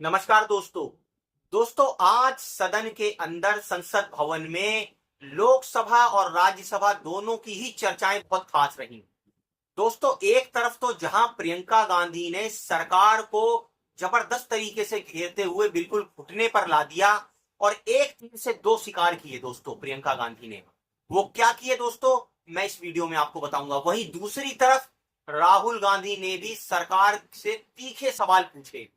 नमस्कार दोस्तों। आज सदन के अंदर संसद भवन में लोकसभा और राज्यसभा दोनों की ही चर्चाएं बहुत खास रही। दोस्तों, एक तरफ तो जहां प्रियंका गांधी ने सरकार को जबरदस्त तरीके से घेरते हुए बिल्कुल घुटने पर ला दिया और एक तीर से दो शिकार किए दोस्तों प्रियंका गांधी ने। वो क्या किए दोस्तों, मैं इस वीडियो में आपको बताऊंगा। वहीं दूसरी तरफ राहुल गांधी ने भी सरकार से तीखे सवाल पूछे।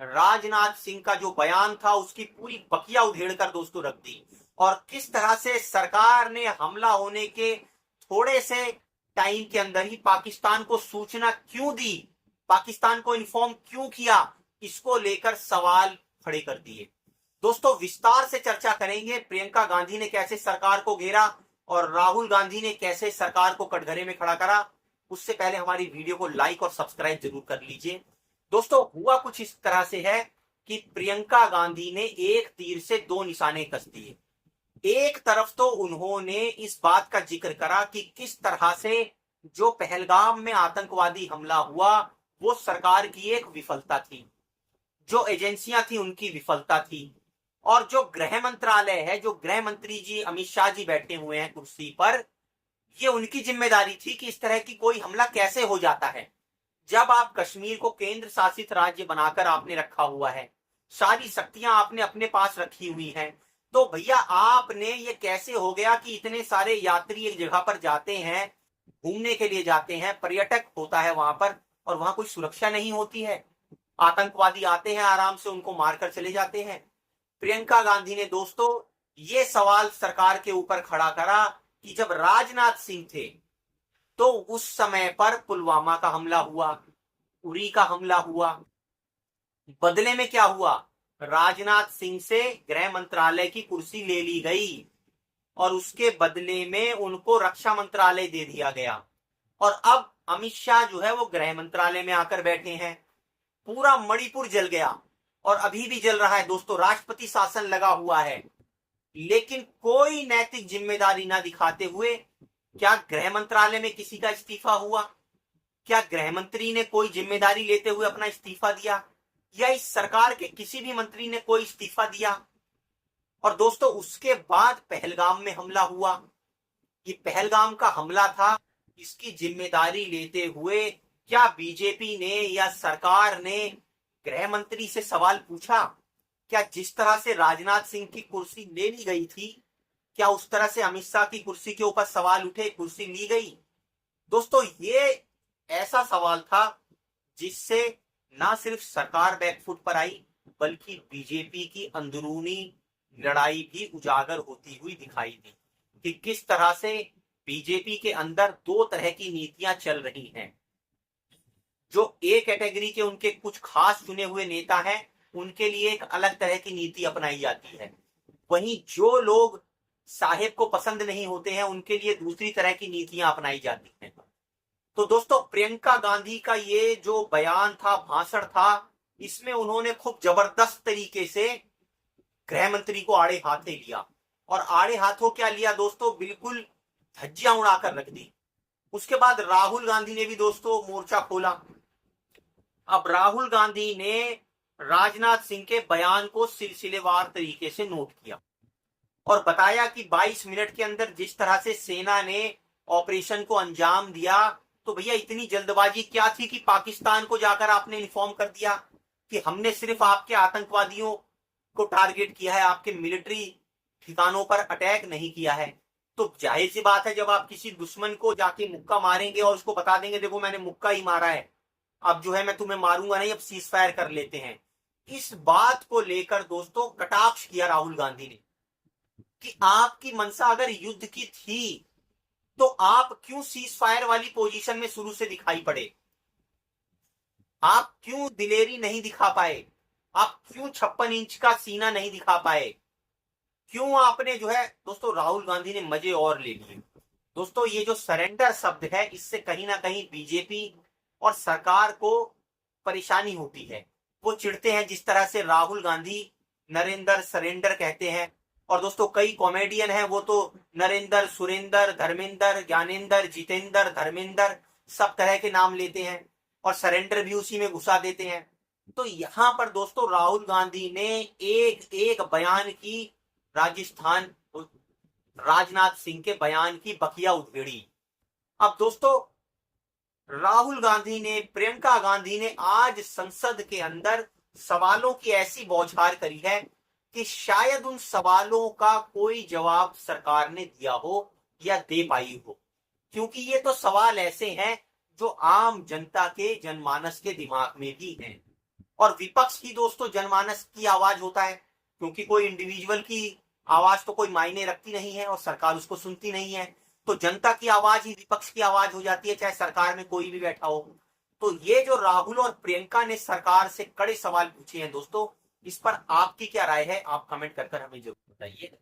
राजनाथ सिंह का जो बयान था उसकी पूरी बकिया उधेड़ कर दोस्तों रख दी और किस तरह से सरकार ने हमला होने के थोड़े से टाइम के अंदर ही पाकिस्तान को सूचना क्यों दी, पाकिस्तान को इन्फॉर्म क्यों किया, इसको लेकर सवाल खड़े कर दिए। दोस्तों, विस्तार से चर्चा करेंगे प्रियंका गांधी ने कैसे सरकार को घेरा और राहुल गांधी ने कैसे सरकार को कटघरे में खड़ा करा। उससे पहले हमारी वीडियो को लाइक और सब्सक्राइब जरूर कर लीजिए। दोस्तों, हुआ कुछ इस तरह से है कि प्रियंका गांधी ने एक तीर से दो निशाने कस दिए। एक तरफ तो उन्होंने इस बात का जिक्र करा कि किस तरह से जो पहलगाम में आतंकवादी हमला हुआ वो सरकार की एक विफलता थी, जो एजेंसियां थी उनकी विफलता थी और जो गृह मंत्रालय है, जो गृह मंत्री जी अमित शाह जी बैठे हुए हैं कुर्सी पर, ये उनकी जिम्मेदारी थी कि इस तरह की कोई हमला कैसे हो जाता है। जब आप कश्मीर को केंद्र शासित राज्य बनाकर आपने रखा हुआ है, सारी शक्तियां आपने अपने पास रखी हुई हैं, तो भैया आपने ये कैसे हो गया कि इतने सारे यात्री एक जगह पर जाते हैं, घूमने के लिए जाते हैं, पर्यटक होता है वहां पर और वहां कोई सुरक्षा नहीं होती है, आतंकवादी आते हैं आराम से उनको मारकर चले जाते हैं। प्रियंका गांधी ने दोस्तों ये सवाल सरकार के ऊपर खड़ा करा कि जब राजनाथ सिंह थे तो उस समय पर पुलवामा का हमला हुआ, उरी का हमला हुआ, बदले में क्या हुआ, राजनाथ सिंह से गृह मंत्रालय की कुर्सी ले ली गई और उसके बदले में उनको रक्षा मंत्रालय दे दिया गया और अब अमित शाह जो है वो गृह मंत्रालय में आकर बैठे हैं। पूरा मणिपुर जल गया और अभी भी जल रहा है दोस्तों, राष्ट्रपति शासन लगा हुआ है, लेकिन कोई नैतिक जिम्मेदारी ना दिखाते हुए क्या गृह मंत्रालय में किसी का इस्तीफा हुआ? क्या गृह मंत्री ने कोई जिम्मेदारी लेते हुए अपना इस्तीफा दिया या इस सरकार के किसी भी मंत्री ने कोई इस्तीफा दिया? और दोस्तों, उसके बाद पहलगाम में हमला हुआ। ये पहलगाम का हमला था, इसकी जिम्मेदारी लेते हुए क्या बीजेपी ने या सरकार ने गृह मंत्री से सवाल पूछा? क्या जिस तरह से राजनाथ सिंह की कुर्सी ले ली गई थी, क्या उस तरह से अमित शाह की कुर्सी के ऊपर सवाल उठे, कुर्सी ली गई? दोस्तों, ये ऐसा सवाल था जिससे ना सिर्फ सरकार बैकफुट पर आई बल्कि बीजेपी की अंदरूनी लड़ाई भी उजागर होती हुई दिखाई दी कि किस तरह से बीजेपी के अंदर दो तरह की नीतियां चल रही हैं। जो ए कैटेगरी के उनके कुछ खास चुने हुए नेता हैं उनके लिए एक अलग तरह की नीति अपनाई जाती है, वहीं जो लोग साहेब को पसंद नहीं होते हैं उनके लिए दूसरी तरह की नीतियां अपनाई जाती हैं। तो दोस्तों, प्रियंका गांधी का ये जो बयान था, भाषण था, इसमें उन्होंने खूब जबरदस्त तरीके से गृह मंत्री को आड़े हाथ लिया और आड़े हाथों क्या लिया दोस्तों, बिल्कुल धज्जियां उड़ाकर रख दी। उसके बाद राहुल गांधी ने भी दोस्तों मोर्चा खोला। अब राहुल गांधी ने राजनाथ सिंह के बयान को सिलसिलेवार तरीके से नोट किया और बताया कि 22 मिनट के अंदर जिस तरह से सेना ने ऑपरेशन को अंजाम दिया, तो भैया इतनी जल्दबाजी क्या थी कि पाकिस्तान को जाकर आपने इन्फॉर्म कर दिया कि हमने सिर्फ आपके आतंकवादियों को टारगेट किया है, आपके मिलिट्री ठिकानों पर अटैक नहीं किया है। तो जाहिर सी बात है, जब आप किसी दुश्मन को जाके मुक्का मारेंगे और उसको बता देंगे देखो मैंने मुक्का ही मारा है, अब जो है मैं तुम्हें मारूंगा नहीं, अब सीज फायर कर लेते हैं। इस बात को लेकर दोस्तों कटाक्ष किया राहुल गांधी ने कि आपकी मंशा अगर युद्ध की थी तो आप क्यों सीज फायर वाली पोजीशन में शुरू से दिखाई पड़े, आप क्यों दिलेरी नहीं दिखा पाए, आप क्यों 56 इंच का सीना नहीं दिखा पाए, क्यों आपने जो है दोस्तों, राहुल गांधी ने मजे और ले लिए। दोस्तों, ये जो सरेंडर शब्द है इससे कहीं ना कहीं बीजेपी और सरकार को परेशानी होती है। वो चिढ़ते हैं जिस तरह से राहुल गांधी नरेंद्र सरेंडर कहते हैं और दोस्तों कई कॉमेडियन हैं वो तो नरेंद्र, सुरेंद्र, धर्मेंद्र, ज्ञानेंद्र, जितेंद्र, धर्मेंद्र सब तरह के नाम लेते हैं और सरेंडर भी उसी में घुसा देते हैं। तो यहां पर दोस्तों राहुल गांधी ने एक एक बयान की, राजस्थान राजनाथ सिंह के बयान की बकिया उधेड़ी। अब दोस्तों राहुल गांधी ने, प्रियंका गांधी ने आज संसद के अंदर सवालों की ऐसी बौछार करी है कि शायद उन सवालों का कोई जवाब सरकार ने दिया हो या दे पाई हो, क्योंकि ये तो सवाल ऐसे हैं जो आम जनता के जनमानस के दिमाग में भी हैं। और विपक्ष की दोस्तों जनमानस की आवाज होता है, क्योंकि कोई इंडिविजुअल की आवाज तो कोई मायने रखती नहीं है और सरकार उसको सुनती नहीं है, तो जनता की आवाज ही विपक्ष की आवाज हो जाती है, चाहे सरकार में कोई भी बैठा हो। तो ये जो राहुल और प्रियंका ने सरकार से कड़े सवाल पूछे हैं दोस्तों, इस पर आपकी क्या राय है, आप कमेंट कर हमें जरूर बताइए।